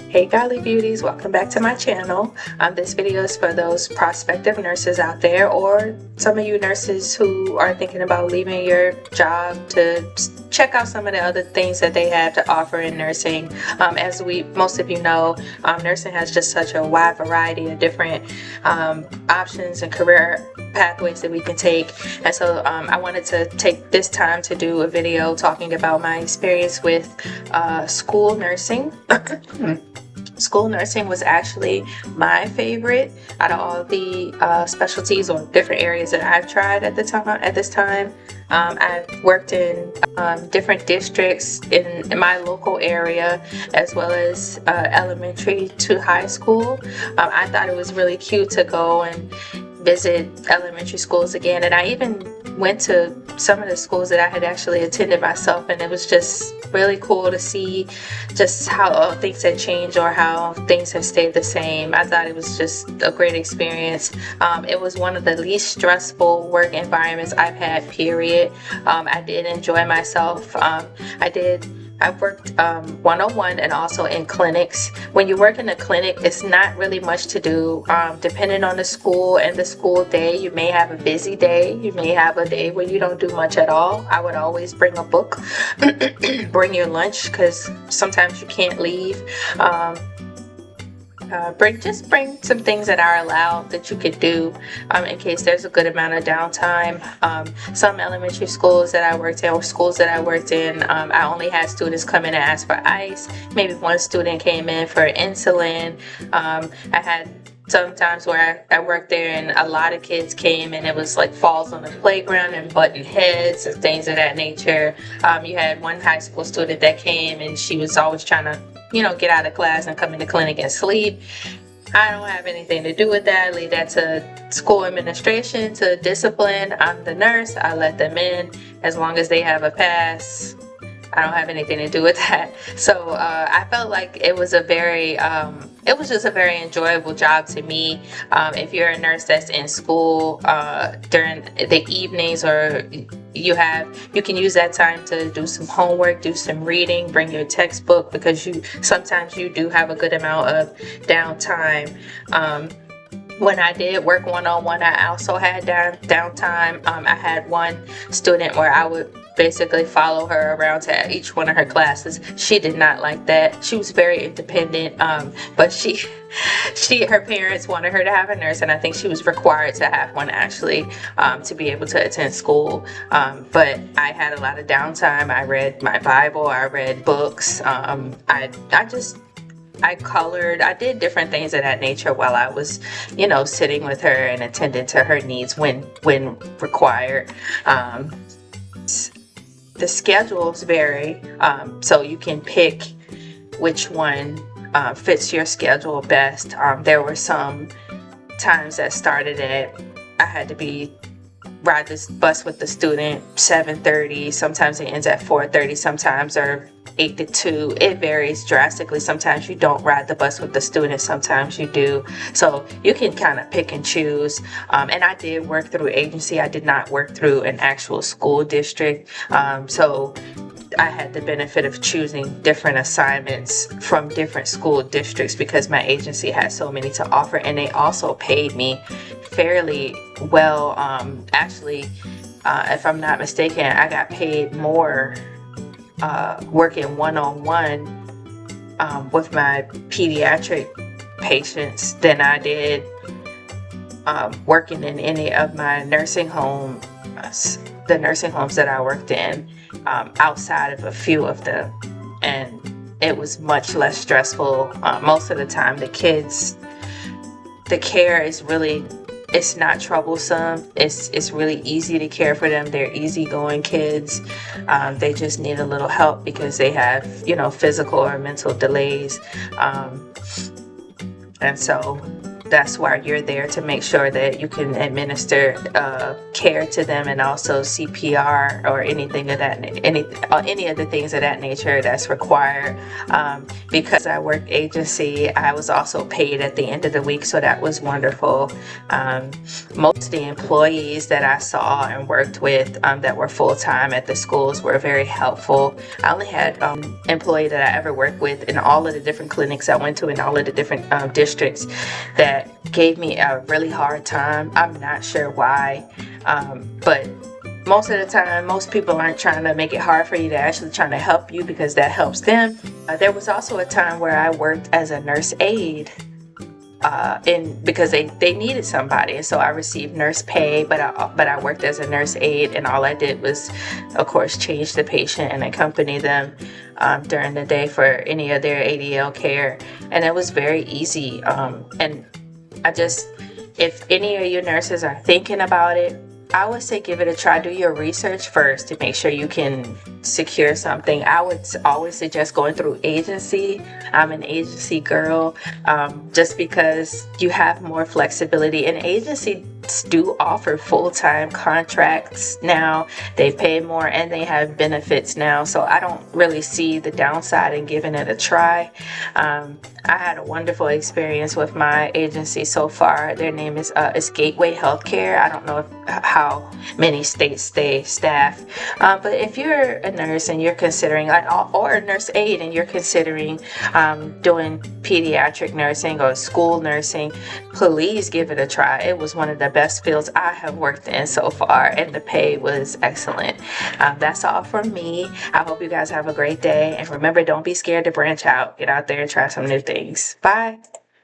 Hey Golly Beauties, welcome back to my channel. This video is for those prospective nurses out there, or some of you nurses who are thinking about leaving your job to check out some of the other things that they have to offer in nursing. As most of you know, nursing has just such a wide variety of different options and career pathways that we can take, and so I wanted to take this time to do a video talking about my experience with school nursing. School nursing was actually my favorite out of all the specialties or different areas that I've tried at this time. I've worked in different districts in my local area, as well as elementary to high school. I thought it was really cute to go and visit elementary schools again, and I even went to some of the schools that I had actually attended myself, and it was just really cool to see just how things had changed or how things have stayed the same. I thought it was just a great experience. It was one of the least stressful work environments I've had, period. I did enjoy myself. I've worked one-on-one and also in clinics. When you work in a clinic, it's not really much to do. Depending on the school and the school day, you may have a busy day. You may have a day where you don't do much at all. I would always bring a book, bring your lunch, because sometimes you can't leave. Bring some things that are allowed that you could do in case there's a good amount of downtime. Some elementary schools that I worked in, or schools that I worked in, I only had students come in and ask for ice. Maybe one student came in for insulin. I had sometimes where I worked there and a lot of kids came and it was like falls on the playground and button heads and things of that nature. You had one high school student that came and she was always trying to get out of class and come into clinic and sleep. I don't have anything to do with that. I leave that to school administration to discipline. I'm the nurse. I let them in as long as they have a pass. I don't have anything to do with that. So I felt like it was just a very enjoyable job to me. If you're a nurse that's in school during the evenings, or you can use that time to do some homework, do some reading, bring your textbook, because sometimes you do have a good amount of downtime. When I did work one-on-one, I also had downtime. I had one student where I would basically follow her around to each one of her classes. She did not like that. She was very independent, but her parents wanted her to have a nurse, and I think she was required to have one actually to be able to attend school. But I had a lot of downtime. I read my Bible. I read books. I colored. I did different things of that nature while I was, sitting with her and attending to her needs when required. The schedules vary, so you can pick which one fits your schedule best. There were some times that started at, I had to ride this bus with the student 7:30. Sometimes it ends at 4:30. Sometimes or 8 to 2. It varies drastically. Sometimes you don't ride the bus with the student, sometimes you do. So you can kind of pick and choose. And I did work through agency. I did not work through an actual school district. So I had the benefit of choosing different assignments from different school districts because my agency had so many to offer, and they also paid me fairly well. Actually, if I'm not mistaken, I got paid more working one-on-one with my pediatric patients than I did working in any of my nursing homes, the nursing homes that I worked in, outside of a few of them. And it was much less stressful. Most of the time the care is really, it's not troublesome. It's really easy to care for them. They're easygoing kids. They just need a little help because they have, physical or mental delays. And so that's why you're there, to make sure that you can administer care to them, and also CPR or anything of that, any of the things of that nature that's required. Because I work agency, I was also paid at the end of the week, so that was wonderful. Most of the employees that I saw and worked with that were full-time at the schools were very helpful. I only had employee that I ever worked with in all of the different clinics I went to in all of the different districts that gave me a really hard time. I'm not sure why, but most of the time, most people aren't trying to make it hard for you. They're actually trying to help you, because that helps them. There was also a time where I worked as a nurse aide, because they needed somebody, and so I received nurse pay, but I worked as a nurse aide, and all I did was, of course, change the patient and accompany them during the day for any of their ADL care, and it was very easy. And if any of you nurses are thinking about it, I would say give it a try. Do your research first to make sure you can secure something. I would always suggest going through agency. I'm an agency girl, just because you have more flexibility. And agencies do offer full-time contracts now. They pay more and they have benefits now. So I don't really see the downside in giving it a try. I had a wonderful experience with my agency so far. Their name is Gateway Healthcare. I don't know how many states they staff, but if you're a nurse and you're considering, or a nurse aide and you're considering doing pediatric nursing or school nursing, please give it a try. It was one of the best fields I have worked in so far, and the pay was excellent. That's all from me. I hope you guys have a great day, and remember, don't be scared to branch out. Get out there and try some new things. Bye.